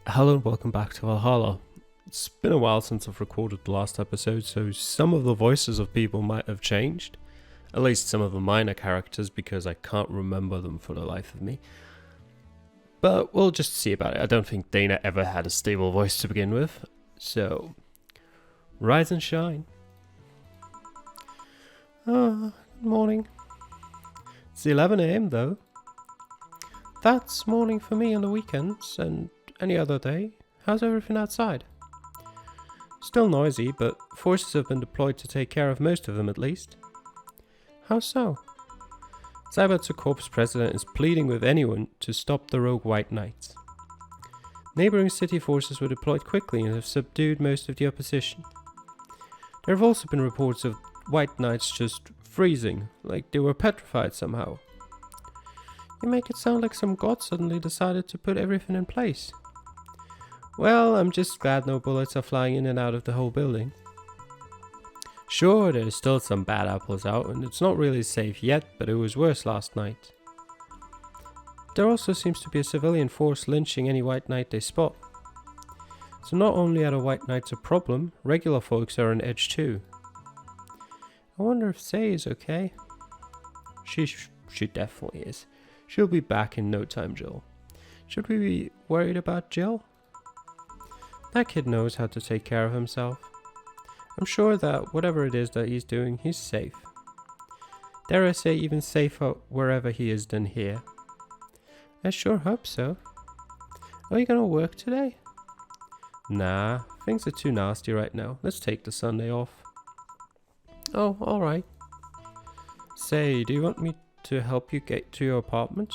Hello and welcome back to Valhalla. It's been a while since I've recorded the last episode, so some of the voices of people might have changed. At least some of the minor characters, because I can't remember them for the life of me. But we'll just see about it. I don't think Dana ever had a stable voice to begin with. So, rise and shine. Good morning. It's 11 AM though. That's morning for me on the weekends and any other day. How's everything outside? Still noisy, but forces have been deployed to take care of most of them at least. How so? Cyberpunk Corp's president is pleading with anyone to stop the rogue White Knights. Neighbouring city forces were deployed quickly and have subdued most of the opposition. There have also been reports of White Knights just freezing, like they were petrified somehow. You make it sound like some god suddenly decided to put everything in place. Well, I'm just glad no bullets are flying in and out of the whole building. Sure, there's still some bad apples out, and it's not really safe yet, but it was worse last night. There also seems to be a civilian force lynching any White Knight they spot. So not only are the White Knights a problem, regular folks are on edge too. I wonder if Say is okay. She definitely is. She'll be back in no time, Jill. Should we be worried about Jill? That kid knows how to take care of himself. I'm sure that whatever it is that he's doing, he's safe. Dare I say even safer wherever he is than here. I sure hope so. Are you gonna work today? Nah, things are too nasty right now. Let's take the Sunday off. Oh, alright. Say, do you want me to help you get to your apartment?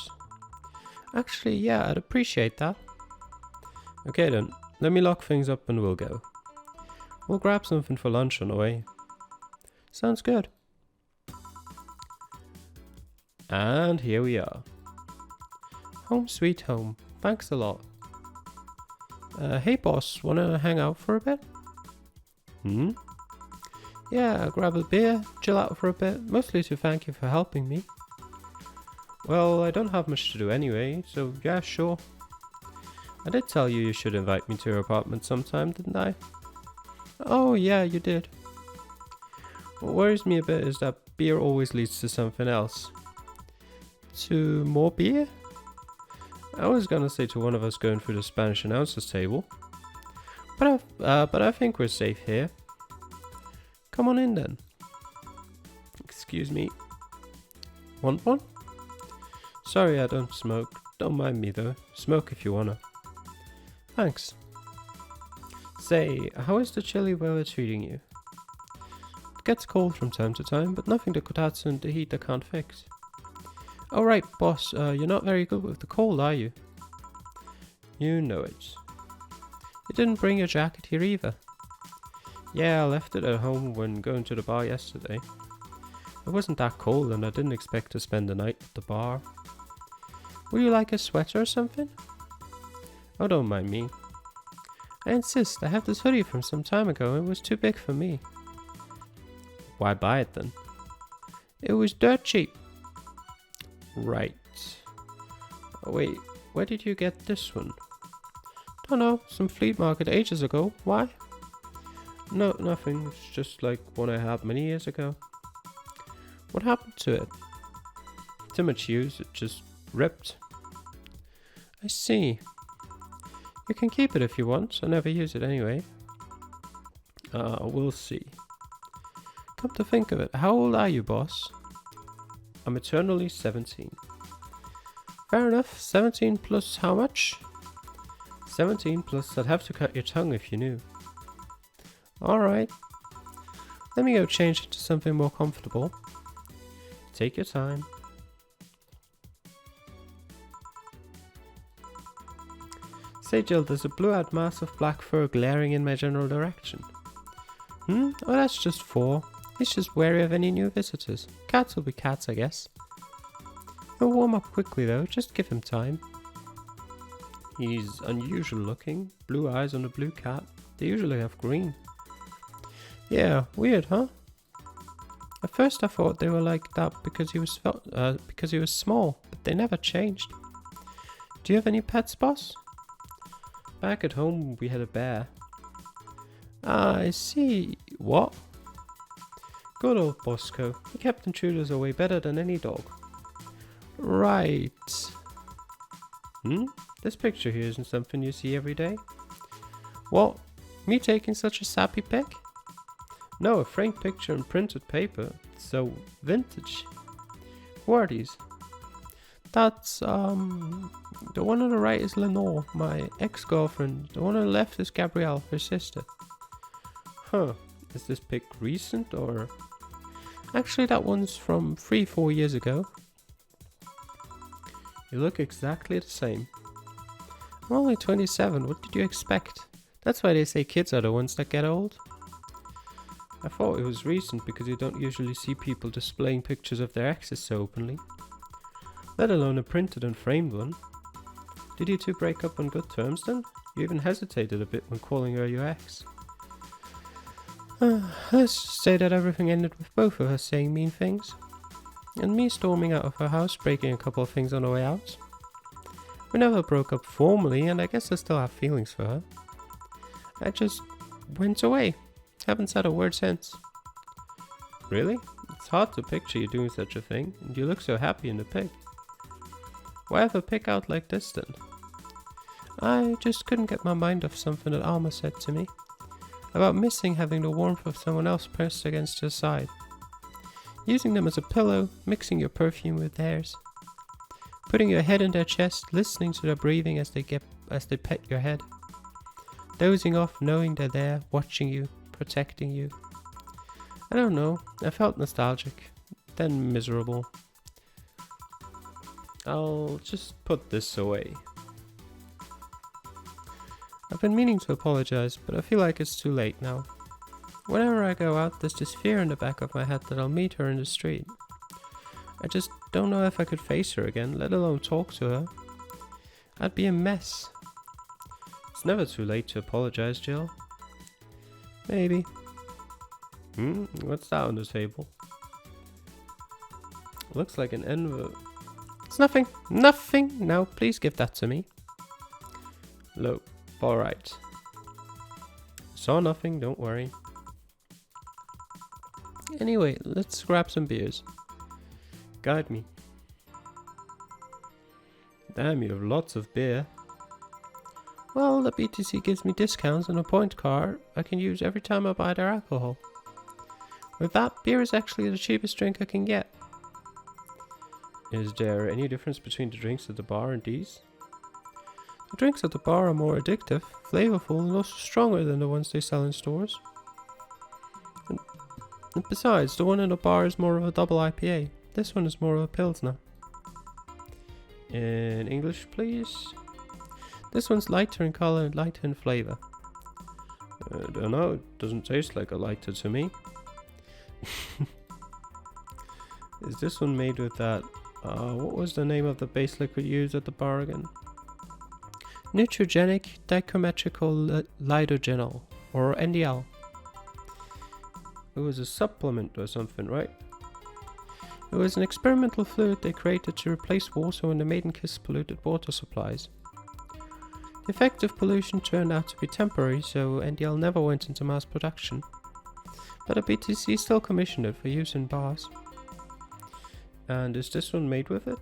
Actually, yeah, I'd appreciate that. Okay then, let me lock things up and we'll go. We'll grab something for lunch on the way. Sounds good. And here we are. Home sweet home. Thanks a lot. Hey boss, wanna hang out for a bit? Yeah, grab a beer, chill out for a bit, mostly to thank you for helping me. Well, I don't have much to do anyway, so yeah, sure. I did tell you you should invite me to your apartment sometime, didn't I? Oh yeah, you did. What worries me a bit is that beer always leads to something else. To more beer? I was gonna say to one of us going through the Spanish announcers table. But I think we're safe here. Come on in then. Excuse me. Want one? Sorry, I don't smoke. Don't mind me though. Smoke if you wanna. Thanks. Say, how is the chilly weather treating you? It gets cold from time to time, but nothing that could add to the heat I can't fix. Oh right, boss, you're not very good with the cold, are you? You know it. You didn't bring your jacket here either. Yeah, I left it at home when going to the bar yesterday. It wasn't that cold and I didn't expect to spend the night at the bar. Would you like a sweater or something? Oh, don't mind me. I insist, I have this hoodie from some time ago and it was too big for me. Why buy it then? It was dirt cheap. Right. Oh, wait, where did you get this one? Don't know, some flea market ages ago. Why? No, nothing. It's just like one I had many years ago. What happened to it? Too much use, it just ripped. I see. You can keep it if you want. I never use it anyway. We'll see. Come to think of it, how old are you, boss? I'm eternally 17. Fair enough. 17 plus how much? 17 plus I'd have to cut your tongue if you knew. Alright. Let me go change into something more comfortable. Take your time. Say Jill, there's a blue-eyed mass of black fur glaring in my general direction. Oh, that's just 4. He's just wary of any new visitors. Cats will be cats, I guess. He'll warm up quickly though, just give him time. He's unusual looking. Blue eyes on a blue cat. They usually have green. Yeah, weird, huh? At first I thought they were like that because he was small, but they never changed. Do you have any pets, boss? Back at home we had a bear. Ah, I see. What? Good old Bosco. He kept intruders away better than any dog. Right. This picture here isn't something you see every day. What? Me taking such a sappy pic? No, a framed picture on printed paper. So vintage. Who are these? That's, the one on the right is Lenore, my ex-girlfriend. The one on the left is Gabrielle, her sister. Huh, is this pic recent or... Actually, that one's from 3-4 years ago. You look exactly the same. I'm only 27, what did you expect? That's why they say kids are the ones that get old. I thought it was recent because you don't usually see people displaying pictures of their exes so openly. Let alone a printed and framed one. Did you two break up on good terms then? You even hesitated a bit when calling her your ex. Let's just say that everything ended with both of us saying mean things. And me storming out of her house, breaking a couple of things on the way out. We never broke up formally, and I guess I still have feelings for her. I just went away. Haven't said a word since. Really? It's hard to picture you doing such a thing, and you look so happy in the pic. Why have a pic out like this then? I just couldn't get my mind off something that Alma said to me. About missing having the warmth of someone else pressed against your side. Using them as a pillow, mixing your perfume with theirs. Putting your head in their chest, listening to their breathing as they pet your head. Dozing off knowing they're there, watching you, protecting you. I don't know, I felt nostalgic, then miserable. I'll just put this away. I've been meaning to apologize, but I feel like it's too late now. Whenever I go out, there's this fear in the back of my head that I'll meet her in the street. I just don't know if I could face her again, let alone talk to her. I'd be a mess. It's never too late to apologize, Jill. Maybe. What's that on the table? Looks like an envelope. It's nothing. Nothing. Now, please give that to me. Look. Alright. Saw nothing, don't worry. Anyway, let's grab some beers. Guide me. Damn, you have lots of beer. Well, the BTC gives me discounts and a point card I can use every time I buy their alcohol. With that, beer is actually the cheapest drink I can get. Is there any difference between the drinks at the bar and these? The drinks at the bar are more addictive, flavorful, and also stronger than the ones they sell in stores. And besides, the one in the bar is more of a double IPA. This one is more of a Pilsner. In English, please. This one's lighter in color and lighter in flavor. I don't know, it doesn't taste like a lighter to me. Is this one made with that, what was the name of the base liquid used at the bar again? Neutrogenic dichromatrical lidogenol, or NDL. It was a supplement or something, right? It was an experimental fluid they created to replace water when the maiden kiss polluted water supplies. The effect of pollution turned out to be temporary, so NDL never went into mass production. But a BTC still commissioned it for use in bars. And is this one made with it?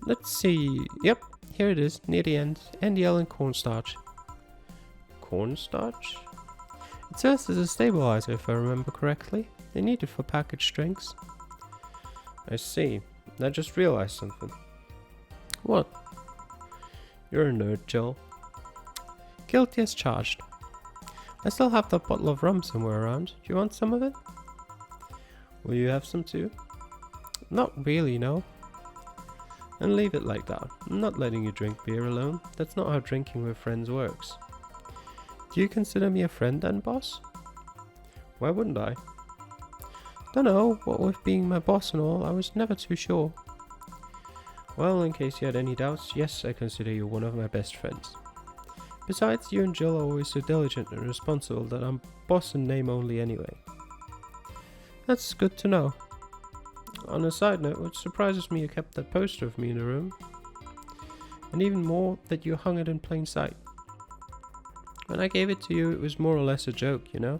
Let's see. Yep, here it is, near the end. NDL and cornstarch. Cornstarch? It serves as a stabilizer if I remember correctly. They need it for packaged drinks. I see. I just realized something. What? You're a nerd, Jill. Guilty as charged. I still have that bottle of rum somewhere around. Do you want some of it? Will you have some too? Not really, no. And leave it like that. I'm not letting you drink beer alone. That's not how drinking with friends works. Do you consider me a friend then, boss? Why wouldn't I? Dunno, what with being my boss and all, I was never too sure. Well, in case you had any doubts, yes, I consider you one of my best friends. Besides, you and Jill are always so diligent and responsible that I'm boss in name only anyway. That's good to know. On a side note, it surprises me you kept that poster of me in the room. And even more, that you hung it in plain sight. When I gave it to you, it was more or less a joke, you know?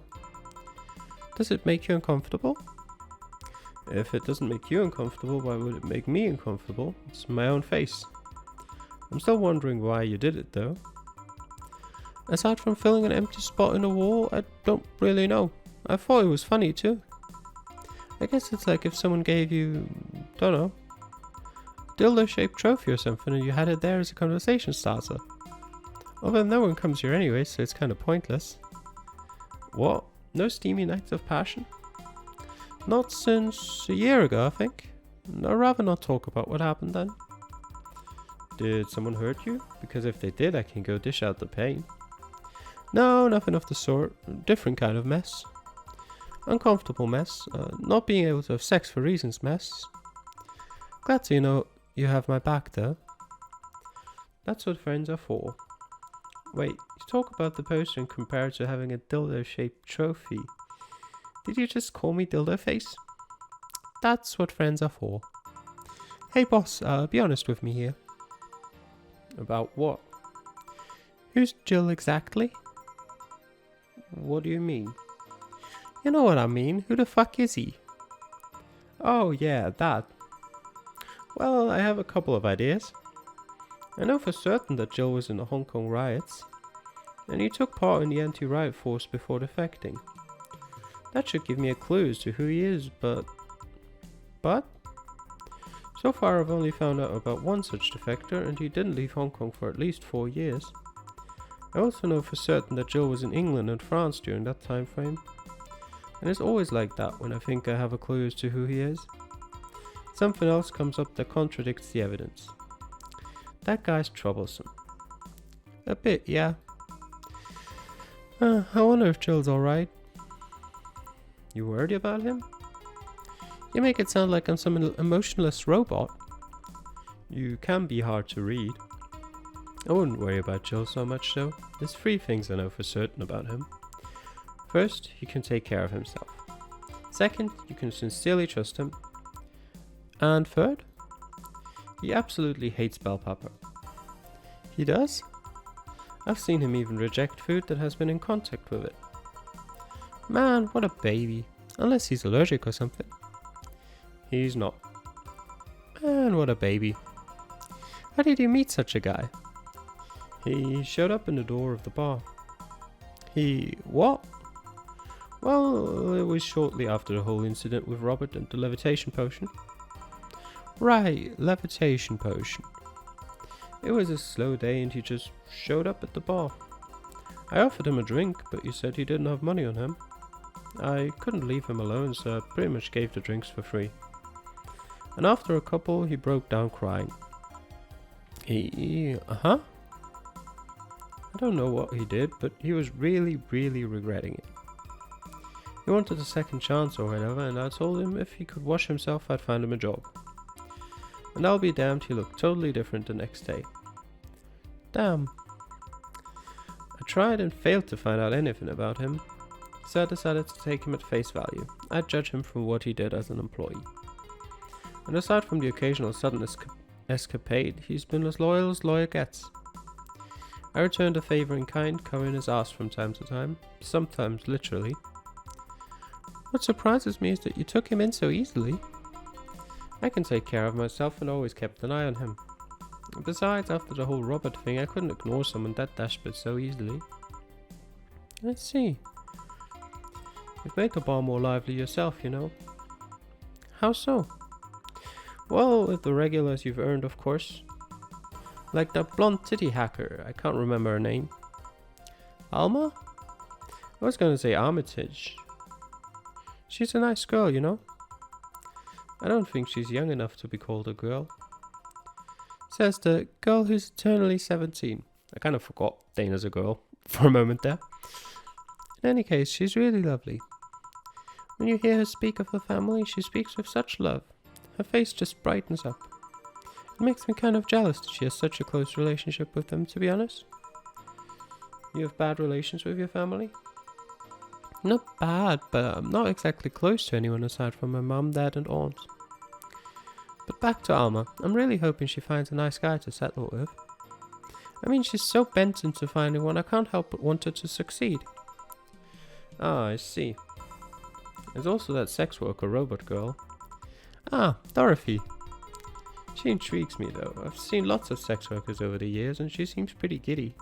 Does it make you uncomfortable? If it doesn't make you uncomfortable, why would it make me uncomfortable? It's my own face. I'm still wondering why you did it, though. Aside from filling an empty spot in the wall, I don't really know. I thought it was funny, too. I guess it's like if someone gave you, don't know, dildo-shaped trophy or something and you had it there as a conversation starter. Although no one comes here anyway, so it's kind of pointless. What? No steamy nights of passion? Not since a year ago, I think. I'd rather not talk about what happened then. Did someone hurt you? Because if they did, I can go dish out the pain. No, nothing of the sort. Different kind of mess. Uncomfortable mess. Not being able to have sex for reasons mess. Glad to know you have my back though. That's what friends are for. Wait, you talk about the poster and compare it to having a dildo-shaped trophy. Did you just call me dildo face? That's what friends are for. Hey boss, be honest with me here. About what? Who's Jill exactly? What do you mean? You know what I mean. Who the fuck is he? Oh yeah, that. Well, I have a couple of ideas. I know for certain that Jill was in the Hong Kong riots, and he took part in the anti-riot force before defecting. That should give me a clue as to who he is, but... So far I've only found out about one such defector, and he didn't leave Hong Kong for at least 4 years. I also know for certain that Jill was in England and France during that time frame. And it's always like that when I think I have a clue as to who he is. Something else comes up that contradicts the evidence. That guy's troublesome. A bit, yeah. I wonder if Jill's alright. You worried about him? You make it sound like I'm some emotionless robot. You can be hard to read. I wouldn't worry about Jill so much though. There's 3 things I know for certain about him. First, he can take care of himself. Second, you can sincerely trust him. And third, he absolutely hates bell pepper. He does? I've seen him even reject food that has been in contact with it. Man, what a baby. Unless he's allergic or something. He's not. Man, what a baby. How did you meet such a guy? He showed up in the door of the bar. He... what? Well, it was shortly after the whole incident with Robert and the levitation potion. Right, levitation potion. It was a slow day and he just showed up at the bar. I offered him a drink, but he said he didn't have money on him. I couldn't leave him alone, so I pretty much gave the drinks for free. And after a couple, he broke down crying. I don't know what he did, but he was really regretting it. He wanted a second chance or whatever, and I told him if he could wash himself, I'd find him a job. And I'll be damned, he looked totally different the next day. Damn. I tried and failed to find out anything about him, so I decided to take him at face value. I'd judge him from what he did as an employee. And aside from the occasional sudden escapade, he's been as lawyer gets. I returned a favor in kind, covering his ass from time to time, sometimes literally. What surprises me is that you took him in so easily. I can take care of myself and always kept an eye on him. Besides, after the whole Robert thing, I couldn't ignore someone that desperate so easily. I see. You've made the bar more lively yourself, you know. How so? Well, with the regulars you've earned, of course. Like that blonde titty hacker, I can't remember her name. Alma? I was gonna say Armitage. She's a nice girl, you know. I don't think she's young enough to be called a girl. Says the girl who's eternally 17. I kind of forgot Dana's a girl for a moment there. In any case, she's really lovely. When you hear her speak of her family, she speaks with such love. Her face just brightens up. It makes me kind of jealous that she has such a close relationship with them, to be honest. You have bad relations with your family? Not bad, but I'm not exactly close to anyone aside from my mum, dad and aunt. But back to Alma. I'm really hoping she finds a nice guy to settle with. I mean, she's so bent into finding one, I can't help but want her to succeed. Ah, I see. There's also that sex worker robot girl. Ah, Dorothy. She intrigues me though. I've seen lots of sex workers over the years and she seems pretty giddy.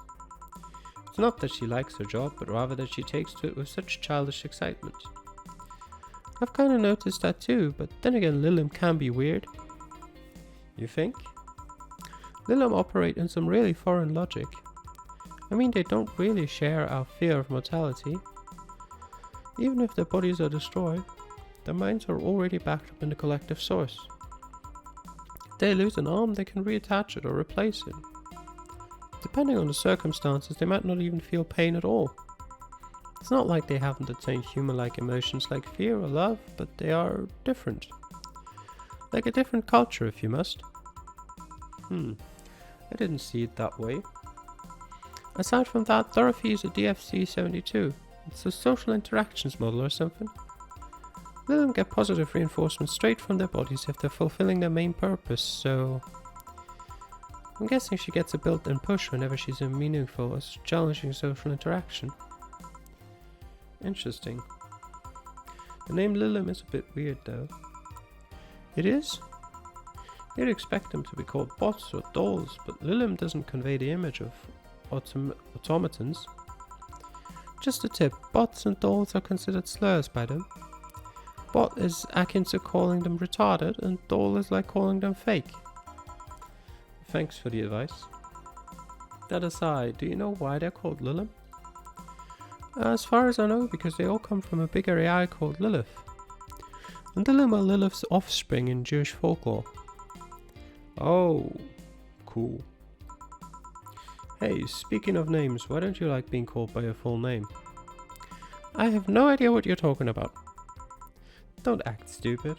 It's not that she likes her job, but rather that she takes to it with such childish excitement. I've kinda noticed that too, but then again Lilim can be weird. You think? Lilim operate in some really foreign logic. I mean, they don't really share our fear of mortality. Even if their bodies are destroyed, their minds are already backed up in the collective source. If they lose an arm, they can reattach it or replace it. Depending on the circumstances, they might not even feel pain at all. It's not like they haven't attained human-like emotions like fear or love, but they are different. Like a different culture, if you must. I didn't see it that way. Aside from that, Dorothy is a DFC-72. It's a social interactions model or something. Let them get positive reinforcement straight from their bodies if they're fulfilling their main purpose, so... I'm guessing she gets a built-in push whenever she's in meaningful or challenging social interaction. Interesting. The name Lilim is a bit weird though. It is? You'd expect them to be called bots or dolls, but Lilim doesn't convey the image of automatons. Just a tip, bots and dolls are considered slurs by them. Bot is akin to calling them retarded, and doll is like calling them fake. Thanks for the advice. That aside, do you know why they're called Lilim? As far as I know, because they all come from a bigger AI called Lilith. And Lilim are Lilith's offspring in Jewish folklore. Oh, cool. Hey, speaking of names, why don't you like being called by your full name? I have no idea what you're talking about. Don't act stupid.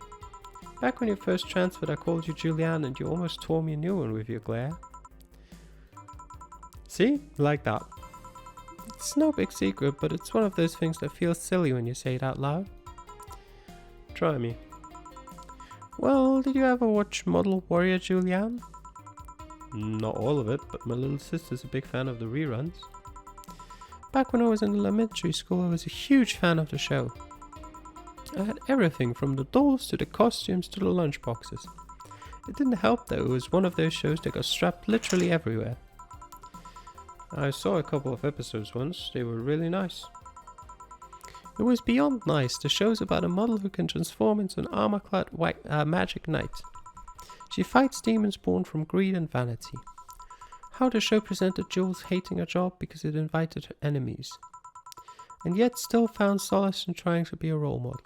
Back when you first transferred, I called you Julianne and you almost tore me a new one with your glare. See? Like that. It's no big secret, but it's one of those things that feels silly when you say it out loud. Try me. Well, did you ever watch Model Warrior Julianne? Not all of it, but my little sister's a big fan of the reruns. Back when I was in elementary school, I was a huge fan of the show. I had everything from the dolls to the costumes to the lunchboxes. It didn't help though, it was one of those shows that got strapped literally everywhere. I saw a couple of episodes once, they were really nice. It was beyond nice. The show's about a model who can transform into an armor-clad magic knight. She fights demons born from greed and vanity. How the show presented Jules hating her job because it invited her enemies, and yet still found solace in trying to be a role model.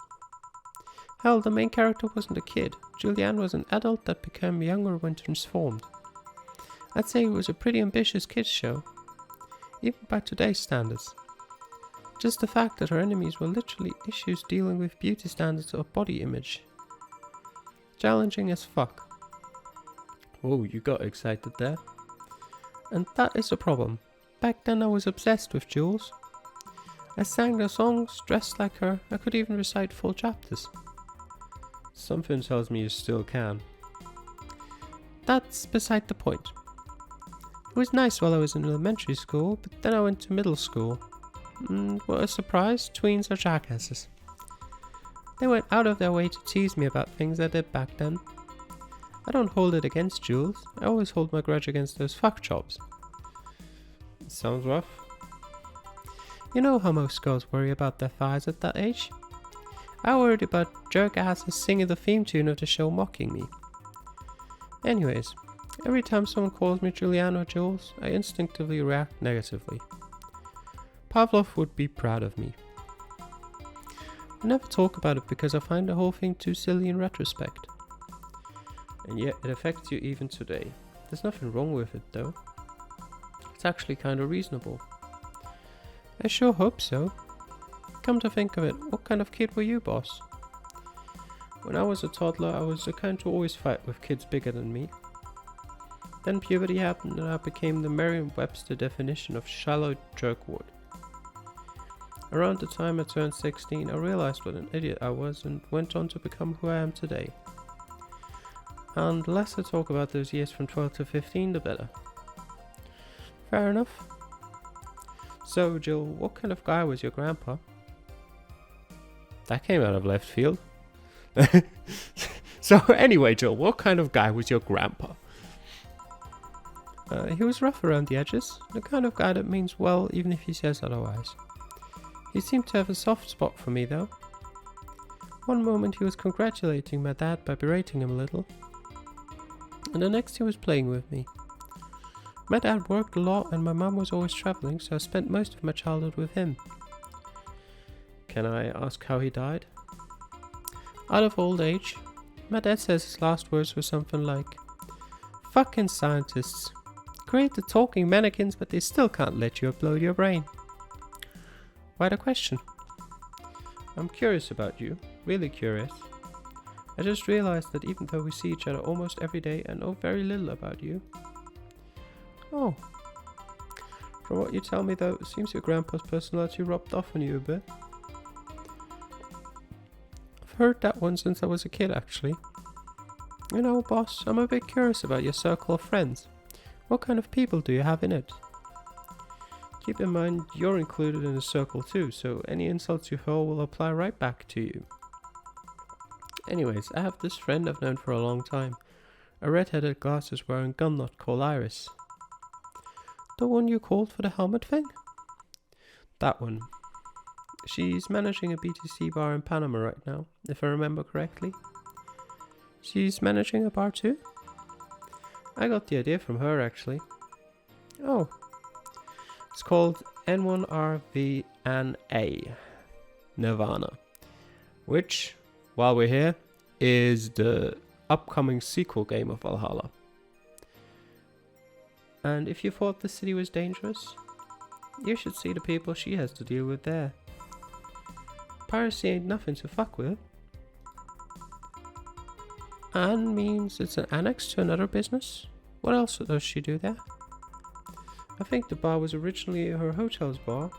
Hell, the main character wasn't a kid. Julianne was an adult that became younger when transformed. I'd say it was a pretty ambitious kids show, even by today's standards. Just the fact that her enemies were literally issues dealing with beauty standards of body image. Challenging as fuck. Whoa, you got excited there. And that is the problem. Back then I was obsessed with Jules. I sang the songs, dressed like her, I could even recite full chapters. Something tells me you still can. That's beside the point. It was nice while I was in elementary school, but then I went to middle school. And what a surprise, tweens are jackasses. They went out of their way to tease me about things I did back then. I don't hold it against Jules, I always hold my grudge against those fuck jobs. Sounds rough. You know how most girls worry about their thighs at that age? I worried about jerk asses singing the theme tune of the show mocking me. Anyways, every time someone calls me Julianne or Jules, I instinctively react negatively. Pavlov would be proud of me. I never talk about it because I find the whole thing too silly in retrospect. And yet it affects you even today. There's nothing wrong with it though. It's actually kinda reasonable. I sure hope so. Come to think of it, what kind of kid were you, boss? When I was a toddler, I was the kind to always fight with kids bigger than me. Then puberty happened and I became the Merriam-Webster definition of shallow jerkwad. Around the time I turned 16, I realized what an idiot I was and went on to become who I am today. And the less I talk about those years from 12 to 15, the better. Fair enough. So, Jill, what kind of guy was your grandpa? That came out of left field. So, anyway, Jill, what kind of guy was your grandpa? He was rough around the edges. The kind of guy that means well, even if he says otherwise. He seemed to have a soft spot for me, though. One moment he was congratulating my dad by berating him a little, and the next he was playing with me. My dad worked a lot and my mum was always travelling, so I spent most of my childhood with him. Can I ask how he died? Out of old age. My dad says his last words were something like, "Fucking scientists. Create the talking mannequins, but they still can't let you upload your brain." Why the question? I'm curious about you. Really curious. I just realized that even though we see each other almost every day, I know very little about you. Oh. From what you tell me though, it seems your grandpa's personality rubbed off on you a bit. I've heard that one since I was a kid actually. You know, boss, I'm a bit curious about your circle of friends. What kind of people do you have in it? Keep in mind, you're included in the circle too, so any insults you hurl will apply right back to you. Anyways, I have this friend I've known for a long time. A red-headed glasses-wearing gun-nut called Iris. The one you called for the helmet thing? That one. She's managing a BTC bar in Panama right now, if I remember correctly. She's managing a bar too? I got the idea from her actually. Oh. It's called N1RVNA. Nirvana. Which, while we're here, is the upcoming sequel game of Valhalla. And if you thought the city was dangerous, you should see the people she has to deal with there. Piracy ain't nothing to fuck with. And means it's an annex to another business? What else does she do there? I think the bar was originally her hotel's bar.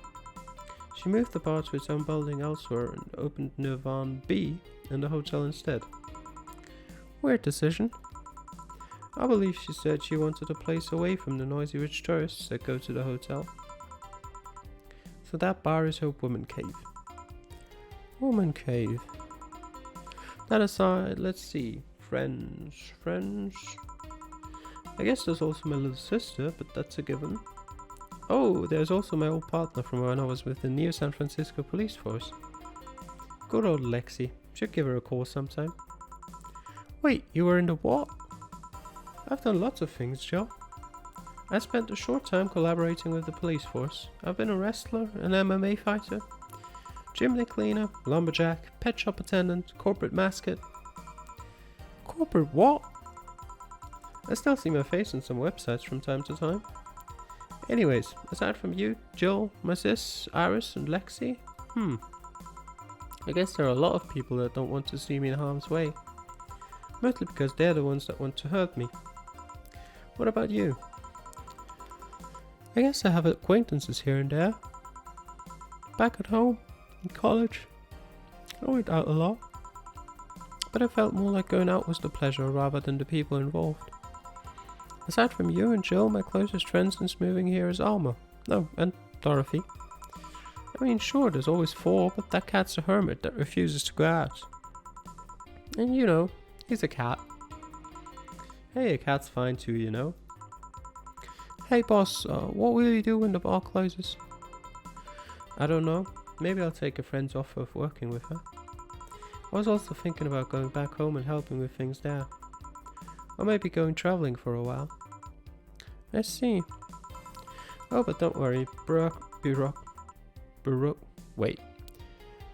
She moved the bar to its own building elsewhere and opened Nirvana B in the hotel instead. Weird decision. I believe she said she wanted a place away from the noisy rich tourists that go to the hotel. So that bar is her woman cave. Woman cave. That aside, let's see. Friends. I guess there's also my little sister, but that's a given. Oh, there's also my old partner from when I was with the New San Francisco police force. Good old Lexi. Should give her a call sometime. Wait, you were in the what? I've done lots of things, Joe. I spent a short time collaborating with the police force. I've been a wrestler, an MMA fighter, chimney cleaner, lumberjack, pet shop attendant, corporate mascot. Corporate what? I still see my face on some websites from time to time. Anyways, aside from you, Jill, my sis, Iris and Lexi, I guess there are a lot of people that don't want to see me in harm's way. Mostly because they're the ones that want to hurt me. What about you? I guess I have acquaintances here and there. Back at home, in college, I went out a lot. But I felt more like going out was the pleasure rather than the people involved. Aside from you and Jill, my closest friend since moving here is Alma. No, and Dorothy. I mean, sure, there's always 4, but that cat's a hermit that refuses to go out. And you know, he's a cat. Hey, a cat's fine too, you know. Hey boss, what will you do when the bar closes? I don't know. Maybe I'll take a friend's offer of working with her. I was also thinking about going back home and helping with things there. Or maybe going travelling for a while. I see. Oh, but don't worry.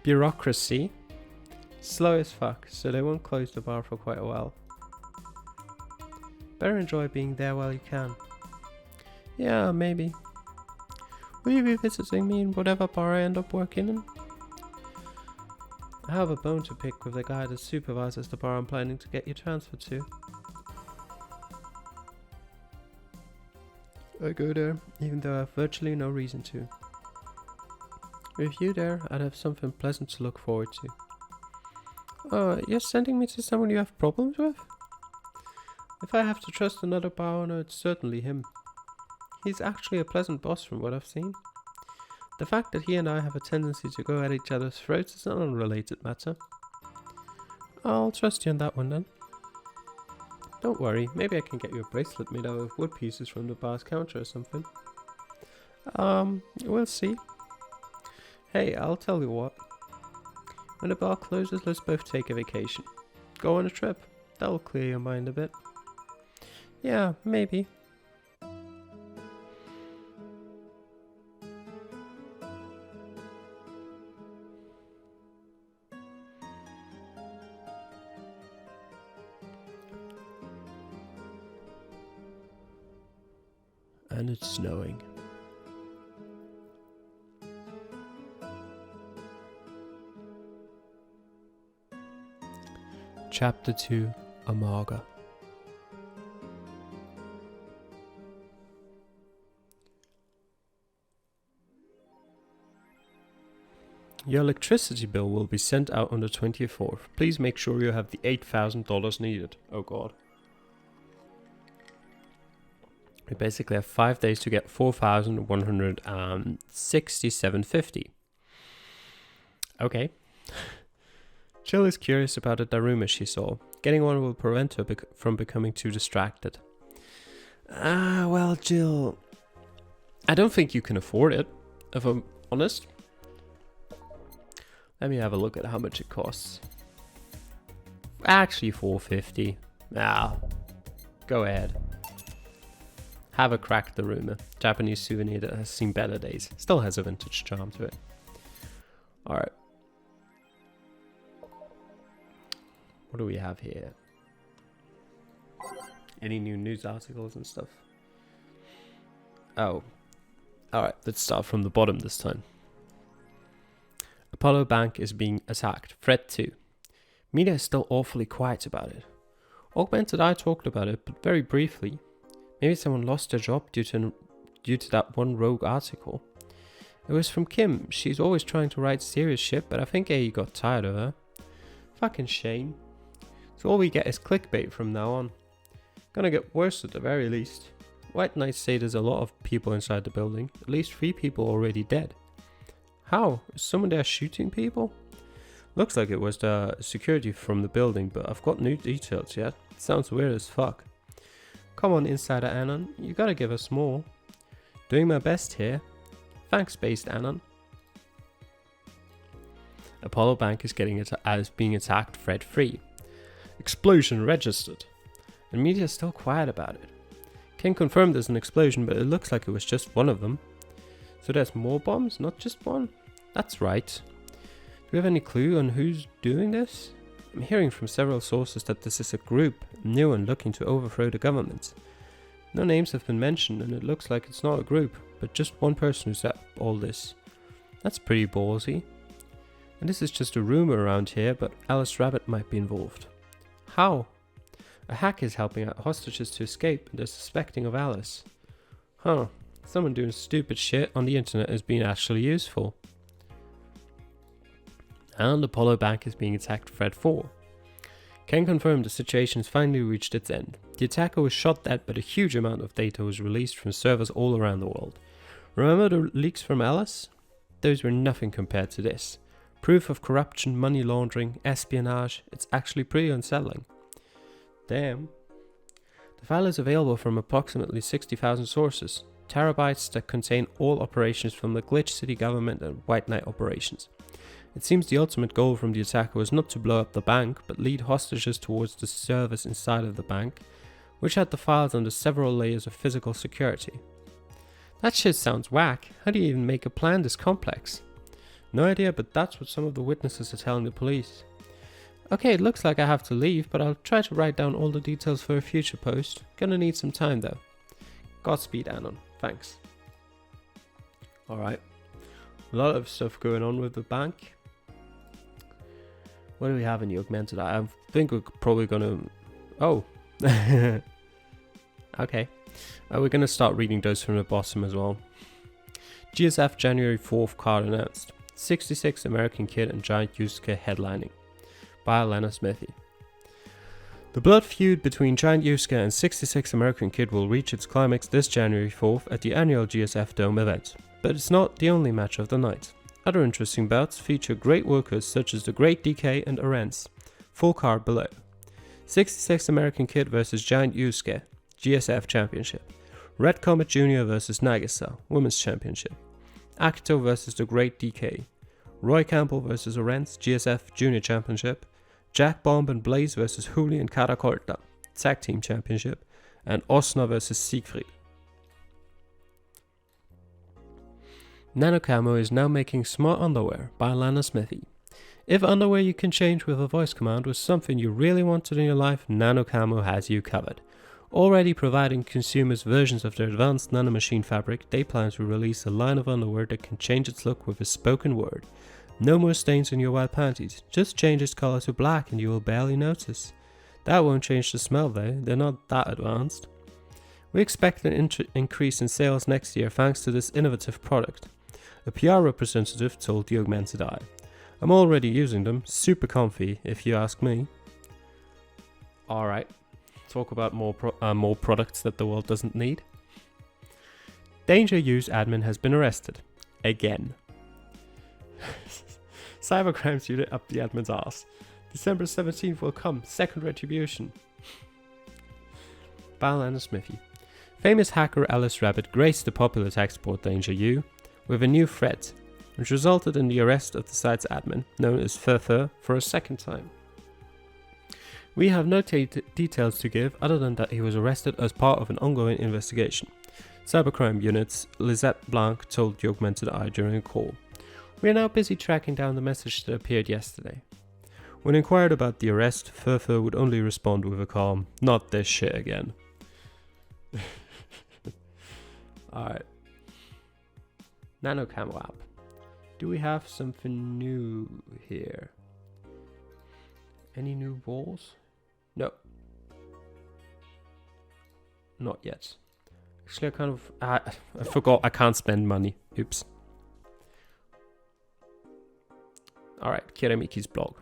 Bureaucracy. Slow as fuck, so they won't close the bar for quite a while. Better enjoy being there while you can. Yeah, maybe. Will you be visiting me in whatever bar I end up working in? I have a bone to pick with the guy that supervises the bar I'm planning to get you transferred to. I go there, even though I have virtually no reason to. With you there, I'd have something pleasant to look forward to. You're sending me to someone you have problems with? If I have to trust another bar owner, it's certainly him. He's actually a pleasant boss from what I've seen. The fact that he and I have a tendency to go at each other's throats is an unrelated matter. I'll trust you on that one then. Don't worry, maybe I can get you a bracelet made out of wood pieces from the bar's counter or something. We'll see. Hey, I'll tell you what. When the bar closes, let's both take a vacation. Go on a trip. That'll clear your mind a bit. Yeah, maybe. And it's snowing. Chapter 2, Amarga. Your electricity bill will be sent out on the 24th. Please make sure you have the $8,000 needed. Oh god. We basically have 5 days to get $4,167.50. Okay. Jill is curious about a Daruma she saw. Getting one will prevent her from becoming too distracted. Well, Jill, I don't think you can afford it, if I'm honest. Let me have a look at how much it costs. Actually, $450. Go ahead. Have a crack at the Daruma. Japanese souvenir that has seen better days. Still has a vintage charm to it. Alright. What do we have here? Any new news articles and stuff? Oh. Alright, let's start from the bottom this time. Apollo Bank is being attacked. Threat 2. Media is still awfully quiet about it. Augmented Eye talked about it, but very briefly. Maybe someone lost their job due to that one rogue article. It was from Kim. She's always trying to write serious shit, but I think AE got tired of her. Fucking shame. So all we get is clickbait from now on. Gonna get worse at the very least. White Knights say there's a lot of people inside the building. At least 3 people already dead. How? Is someone there shooting people? Looks like it was the security from the building, but I've got no details yet. It sounds weird as fuck. Come on, Insider Anon, you gotta give us more. Doing my best here. Thanks, Based Anon. Apollo Bank is being attacked. Threat 3. Explosion registered. And media is still quiet about it. Can confirm there's an explosion, but it looks like it was just one of them. So there's more bombs, not just one? That's right. Do we have any clue on who's doing this? I'm hearing from several sources that this is a group, new and looking to overthrow the government. No names have been mentioned, and it looks like it's not a group, but just one person who set up all this. That's pretty ballsy. And this is just a rumor around here, but Alice Rabbit might be involved. How? A hack is helping out hostages to escape, and they're suspecting of Alice. Huh. Someone doing stupid shit on the internet is being actually useful. And Apollo Bank is being attacked. Threat 4. Can confirm the situation has finally reached its end. The attacker was shot dead, but a huge amount of data was released from servers all around the world. Remember the leaks from Alice? Those were nothing compared to this. Proof of corruption, money laundering, espionage. It's actually pretty unsettling. Damn. The file is available from approximately 60,000 sources. Terabytes that contain all operations from the Glitch City government and White Knight operations. It seems the ultimate goal from the attacker was not to blow up the bank, but lead hostages towards the servers inside of the bank, which had the files under several layers of physical security. That shit sounds whack. How do you even make a plan this complex? No idea, but that's what some of the witnesses are telling the police. Okay, it looks like I have to leave, but I'll try to write down all the details for a future post. Gonna need some time though. Godspeed, Anon. Thanks. Alright. A lot of stuff going on with the bank. What do we have in the augmented eye? I think we're probably gonna... Oh. Okay. We're gonna start reading those from the bottom as well. GSF January 4th card announced. 66 American Kid and Giant Yusuke headlining. By Lena Smithy. The blood feud between Giant Yusuke and 66 American Kid will reach its climax this January 4th at the annual GSF Dome event. But it's not the only match of the night. Other interesting bouts feature great workers such as the Great DK and Arens. Full card below. 66 American Kid vs Giant Yusuke, GSF Championship. Red Comet Jr. vs Nagisa, Women's Championship. Akito vs the Great DK. Roy Campbell vs Arens, GSF Junior Championship. Jack Bomb and Blaze vs Huli and Karakolta, Tag Team Championship. And Osna vs Siegfried. Nanocamo is now making smart underwear by Lana Smithy. If underwear you can change with a voice command was something you really wanted in your life, Nanocamo has you covered. Already providing consumers versions of their advanced nanomachine fabric, they plan to release a line of underwear that can change its look with a spoken word. No more stains on your white panties, just change its color to black and you will barely notice. That won't change the smell though, they're not that advanced. We expect an increase in sales next year thanks to this innovative product. A PR representative told the Augmented Eye. I'm already using them, super comfy if you ask me. Alright, talk about more products that the world doesn't need. Danger Use admin has been arrested. Again. Cybercrimes unit up the admin's ass. December 17th will come, second retribution. Balana Smithy. Famous hacker Alice Rabbit graced the popular text board Danger U with a new threat, which resulted in the arrest of the site's admin, known as Furfur, for a second time. We have no details to give other than that he was arrested as part of an ongoing investigation. Cybercrime unit's Lisette Blanc told the Augmented Eye during a call. We are now busy tracking down the message that appeared yesterday. When inquired about the arrest, Furfur would only respond with a calm, "Not this shit again." Alright. Nanocamo app. Do we have something new here? Any new walls? No. Not yet. Actually, I forgot I can't spend money. Oops. Alright, Kira Miki's blog.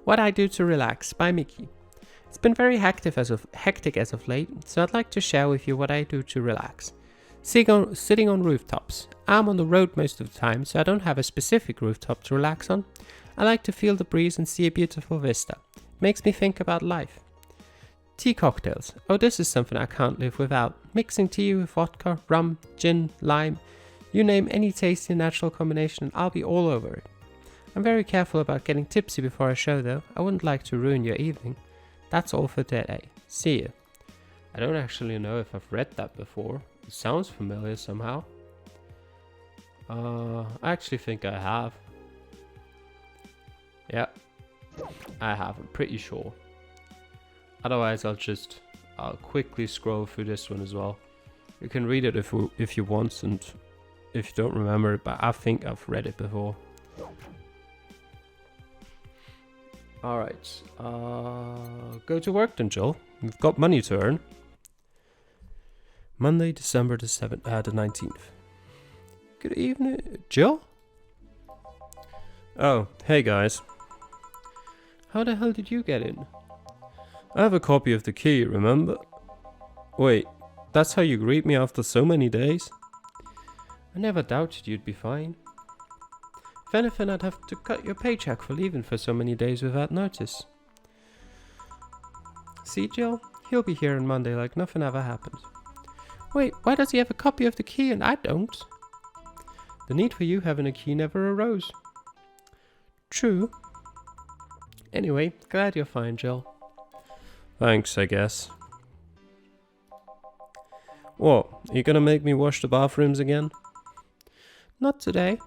What I Do to Relax by Miki. It's been very hectic as of late, so I'd like to share with you what I do to relax. Sitting on rooftops. I'm on the road most of the time, so I don't have a specific rooftop to relax on. I like to feel the breeze and see a beautiful vista. It makes me think about life. Tea cocktails. Oh, this is something I can't live without. Mixing tea with vodka, rum, gin, lime. You name any tasty natural combination and I'll be all over it. I'm very careful about getting tipsy before a show though. I wouldn't like to ruin your evening. That's all for today. See you. I don't actually know if I've read that before. It sounds familiar somehow. I actually think I have. Yeah, I have. I'm pretty sure. Otherwise, I'll quickly scroll through this one as well. You can read it if you want, and if you don't remember it, but I think I've read it before. Alright, go to work then, Joel. We've got money to earn. Monday, December the 19th. Good evening, Jill? Oh, hey guys. How the hell did you get in? I have a copy of the key, remember? Wait, that's how you greet me after so many days? I never doubted you'd be fine. If anything, I'd have to cut your paycheck for leaving for so many days without notice. See, Jill? He'll be here on Monday like nothing ever happened. Wait, why does he have a copy of the key and I don't? The need for you having a key never arose. True. Anyway, glad you're fine, Jill. Thanks, I guess. What, you gonna make me wash the bathrooms again? Not today.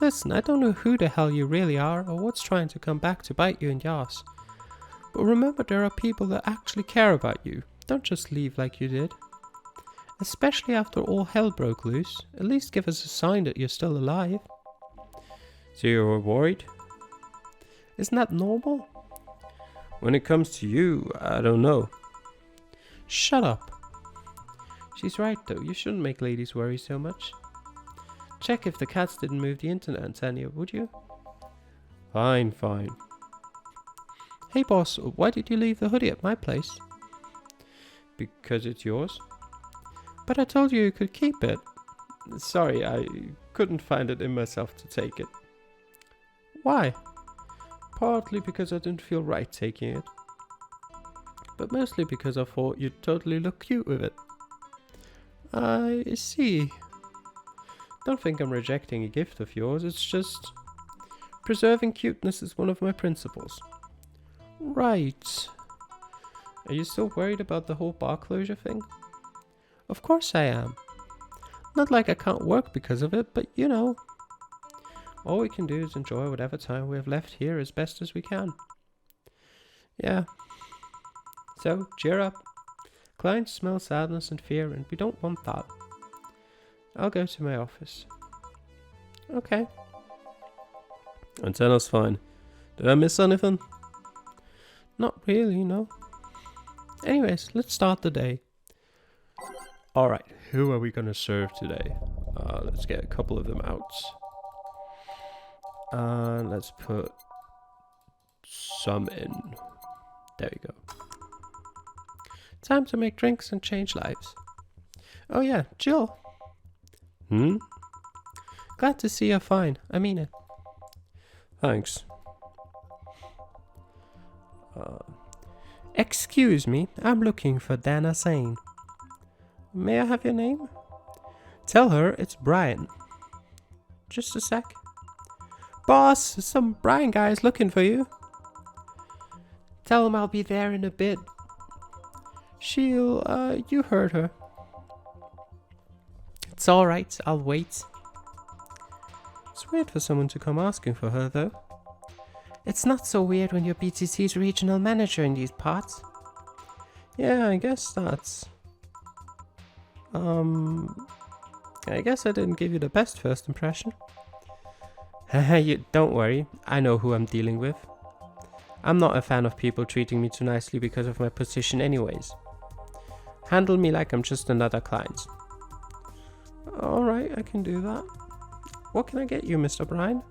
Listen, I don't know who the hell you really are or what's trying to come back to bite you in the ass. But remember, there are people that actually care about you. Don't just leave like you did. Especially after all hell broke loose. At least give us a sign that you're still alive. So you're worried? Isn't that normal? When it comes to you, I don't know. Shut up. She's right though, you shouldn't make ladies worry so much. Check if the cats didn't move the internet antenna, would you? Fine, fine. Hey boss, why did you leave the hoodie at my place? Because it's yours. But I told you could keep it. Sorry, I couldn't find it in myself to take it. Why? Partly because I didn't feel right taking it. But mostly because I thought you'd totally look cute with it. I see. Don't think I'm rejecting a gift of yours, it's just... preserving cuteness is one of my principles. Right. Are you still worried about the whole bar closure thing? Of course I am. Not like I can't work because of it, but you know. All we can do is enjoy whatever time we have left here as best as we can. Yeah. So, cheer up. Clients smell sadness and fear, and we don't want that. I'll go to my office. Okay. Antenna's fine. Did I miss anything? Not really, no. Anyways, let's start the day. Alright, who are we gonna serve today? Let's get a couple of them out. Let's put some in. There we go. Time to make drinks and change lives. Oh yeah, Jill. Glad to see you're fine. I mean it. Thanks. Excuse me, I'm looking for Dana Sane. May I have your name? Tell her it's Brian. Just a sec. Boss, some Brian guy is looking for you. Tell him I'll be there in a bit. You heard her. It's alright, I'll wait. It's weird for someone to come asking for her, though. It's not so weird when you're BTC's regional manager in these parts. Yeah, I guess that's... I guess I didn't give you the best first impression. Don't worry, I know who I'm dealing with. I'm not a fan of people treating me too nicely because of my position anyways. Handle me like I'm just another client. Alright, I can do that. What can I get you, Mr. Brian?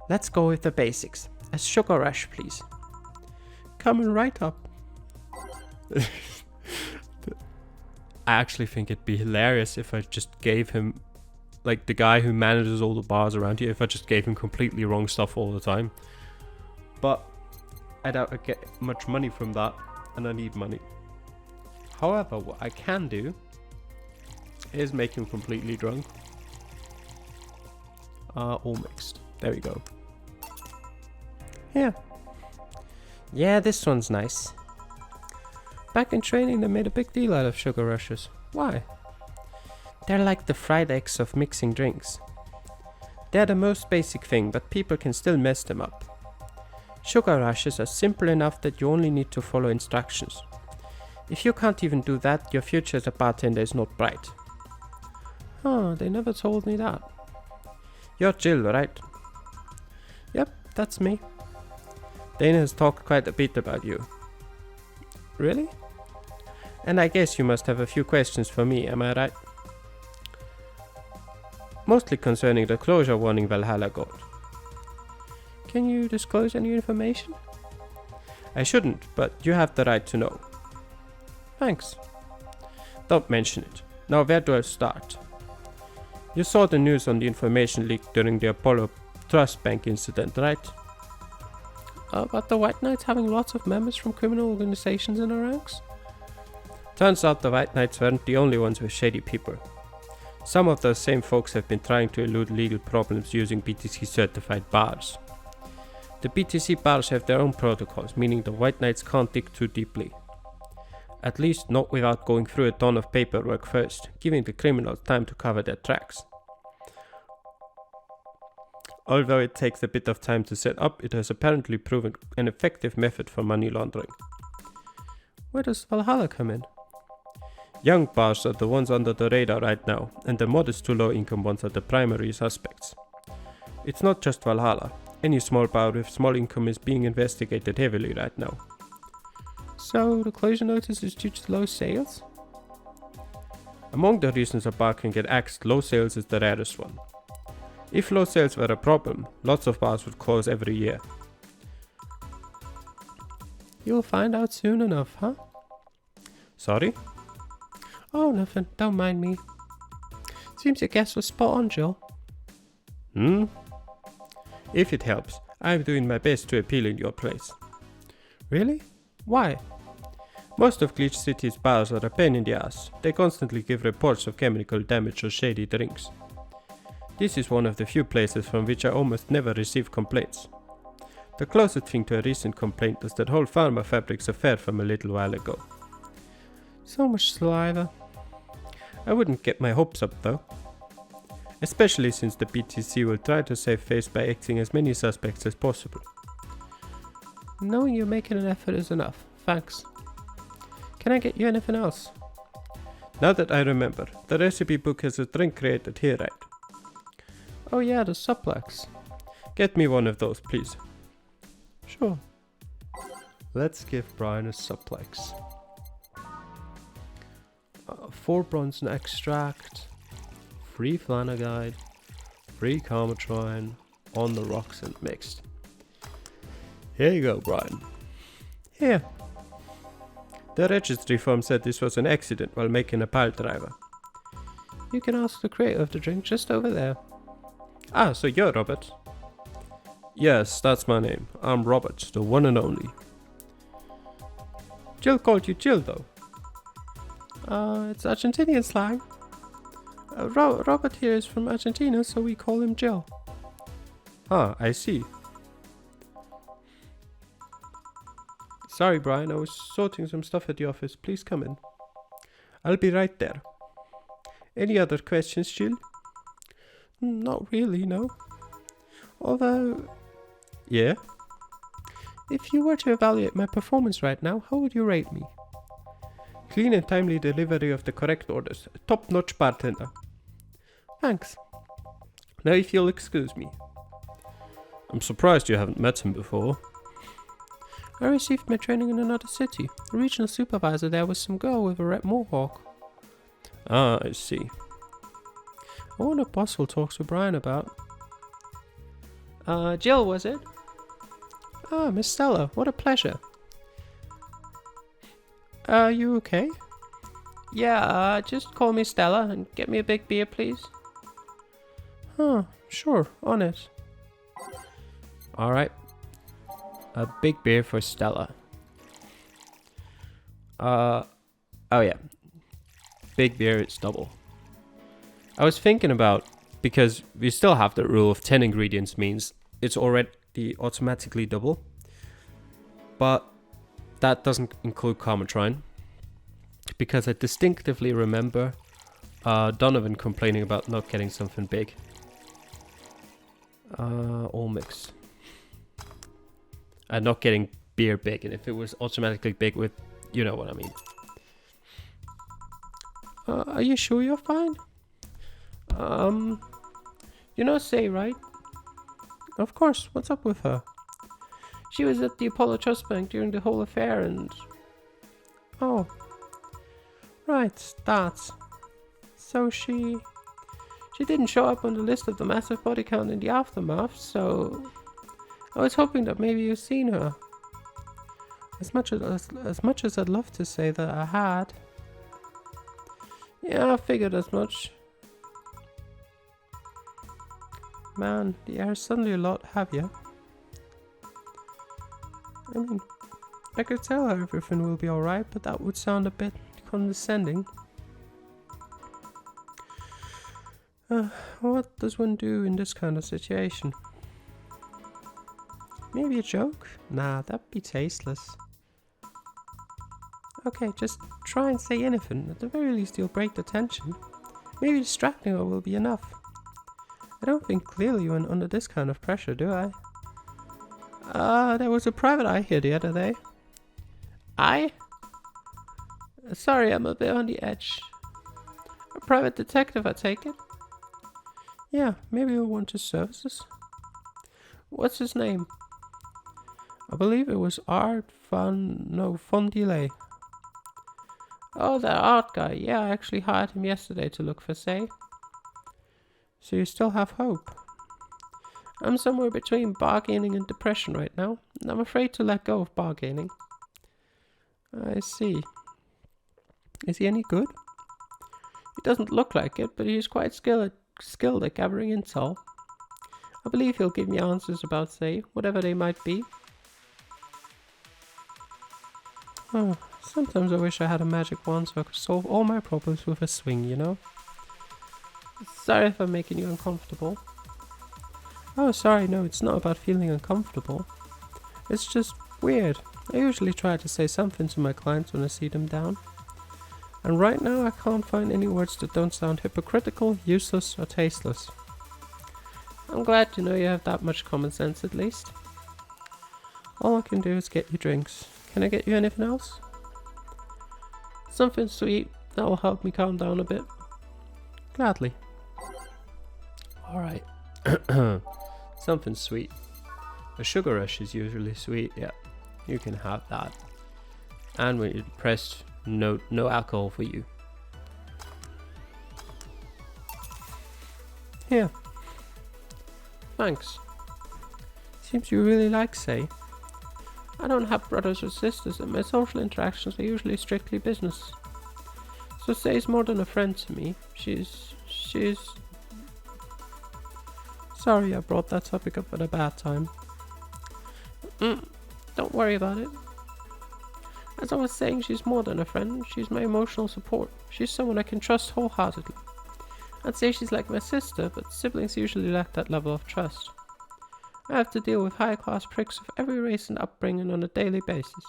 Let's go with the basics. A sugar rush, please. Coming right up. I actually think it'd be hilarious if I just gave him, like the guy who manages all the bars around here, if I just gave him completely wrong stuff all the time. But I doubt I'd get much money from that, and I need money. However, what I can do is make him completely drunk. All mixed. There we go. Yeah, this one's nice. Back in training, they made a big deal out of sugar rushes. Why? They're like the fried eggs of mixing drinks. They're the most basic thing, but people can still mess them up. Sugar rushes are simple enough that you only need to follow instructions. If you can't even do that, your future as a bartender is not bright. Huh, they never told me that. You're Jill, right? Yep, that's me. Dana has talked quite a bit about you. Really? And I guess you must have a few questions for me, am I right? Mostly concerning the closure warning Valhalla got. Can you disclose any information? I shouldn't, but you have the right to know. Thanks. Don't mention it. Now where do I start? You saw the news on the information leak during the Apollo Trust Bank incident, right? About the White Knights having lots of members from criminal organizations in our ranks? Turns out the White Knights weren't the only ones with shady people. Some of those same folks have been trying to elude legal problems using BTC certified bars. The BTC bars have their own protocols, meaning the White Knights can't dig too deeply. At least not without going through a ton of paperwork first, giving the criminals time to cover their tracks. Although it takes a bit of time to set up, it has apparently proven an effective method for money laundering. Where does Valhalla come in? Young bars are the ones under the radar right now, and the modest to low income ones are the primary suspects. It's not just Valhalla. Any small bar with small income is being investigated heavily right now. So the closure notice is due to low sales? Among the reasons a bar can get axed, low sales is the rarest one. If low sales were a problem, lots of bars would close every year. You'll find out soon enough, huh? Sorry? Oh, nothing. Don't mind me. Seems your guess was spot on, Jill. If it helps, I'm doing my best to appeal in your place. Really? Why? Most of Glitch City's bars are a pain in the ass. They constantly give reports of chemical damage or shady drinks. This is one of the few places from which I almost never receive complaints. The closest thing to a recent complaint is that whole Pharma Fabrics affair from a little while ago. So much saliva. I wouldn't get my hopes up though. Especially since the BTC will try to save face by acting as many suspects as possible. Knowing you're making an effort is enough. Thanks. Can I get you anything else? Now that I remember, the recipe book has a drink created here, right? Oh yeah, the suplex. Get me one of those, please. Sure. Let's give Brian a suplex. 4 Bronson extract, free Flanagide, free Carmotrine, on the rocks and mixed. Here you go, Brian. Here. The registry form said this was an accident while making a pile driver. You can ask the creator of the drink just over there. Ah, so you're Robert? Yes, that's my name. I'm Robert, the one and only. Jill called you Jill, though. It's Argentinian slang. Robert here is from Argentina, so we call him Jill. Ah, I see. Sorry, Brian, I was sorting some stuff at the office. Please come in. I'll be right there. Any other questions, Jill? Not really, no. Although... Yeah? If you were to evaluate my performance right now, how would you rate me? Clean and timely delivery of the correct orders. Top-notch bartender. Thanks. Now if you'll excuse me. I'm surprised you haven't met him before. I received my training in another city. The regional supervisor there was some girl with a red mohawk. Ah, I see. I wonder what Boss will talk to Brian about. Jill, was it? Ah, Miss Stella, what a pleasure. You okay? Yeah, just call me Stella and get me a big beer, please. Huh, sure, on it. Alright. A big beer for Stella. Oh yeah. Big beer, it's double. I was thinking about, because we still have the rule of 10 ingredients means it's already automatically double. But that doesn't include Carmotrine. Because I distinctively remember Donovan complaining about not getting something big. All mix. And not getting beer big. And if it was automatically big with, you know what I mean. Are you sure you're fine? You know Say, right? Of course, what's up with her? She was at the Apollo Trust Bank during the whole affair and... Oh. Right, that. So she didn't show up on the list of the massive body count in the aftermath, so... I was hoping that maybe you've seen her. As much as I'd love to say that I had. Yeah, I figured as much. Man, the air's suddenly a lot heavier. I mean, I could tell her everything will be alright, but that would sound a bit condescending. What does one do in this kind of situation? Maybe a joke? Nah, that'd be tasteless. Okay, just try and say anything. At the very least you'll break the tension. Maybe distracting her will be enough. I don't think clearly when under this kind of pressure, do I? There was a private eye here the other day. Eye? Sorry, I'm a bit on the edge. A private detective, I take it? Yeah, maybe he'll want his services. What's his name? I believe it was Fondile. Oh, that art guy. Yeah, I actually hired him yesterday to look for Say. So you still have hope? I'm somewhere between bargaining and depression right now, and I'm afraid to let go of bargaining. I see. Is he any good? He doesn't look like it, but he's quite skilled at gathering intel. I believe he'll give me answers about, say, whatever they might be. Oh, sometimes I wish I had a magic wand so I could solve all my problems with a swing, you know? Sorry if I'm making you uncomfortable. Oh, sorry, no, it's not about feeling uncomfortable. It's just weird. I usually try to say something to my clients when I see them down. And right now I can't find any words that don't sound hypocritical, useless, or tasteless. I'm glad to know you have that much common sense at least. All I can do is get you drinks. Can I get you anything else? Something sweet that will help me calm down a bit. Gladly. Alright. Something sweet. A sugar rush is usually sweet, yeah. You can have that. And when you're depressed, no alcohol for you. Here. Thanks. Seems you really like Say. I don't have brothers or sisters and my social interactions are usually strictly business. So Say's more than a friend to me. She's... Sorry I brought that topic up at a bad time. Don't worry about it. As I was saying, she's more than a friend. She's my emotional support. She's someone I can trust wholeheartedly. I'd say she's like my sister, but siblings usually lack that level of trust. I have to deal with high-class pricks of every race and upbringing on a daily basis.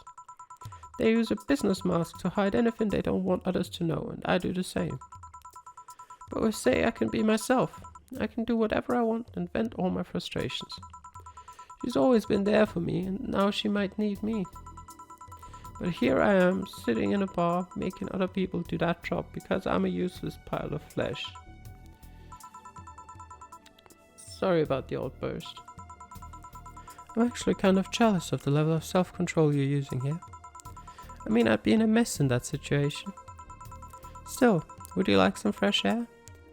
They use a business mask to hide anything they don't want others to know, and I do the same. But with Say, I can be myself. I can do whatever I want and vent all my frustrations. She's always been there for me, and now she might need me. But here I am, sitting in a bar, making other people do that job because I'm a useless pile of flesh. Sorry about the outburst. I'm actually kind of jealous of the level of self-control you're using here. I mean, I'd be in a mess in that situation. Still, would you like some fresh air?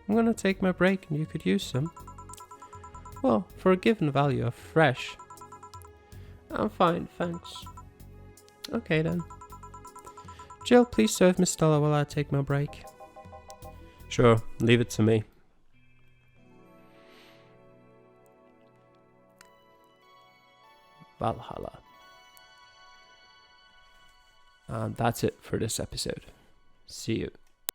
I'm gonna take my break and you could use some. Well, for a given value of fresh. I'm fine, thanks. Okay then. Jill, please serve Miss Stella while I take my break. Sure, leave it to me. Valhalla. And that's it for this episode. See you.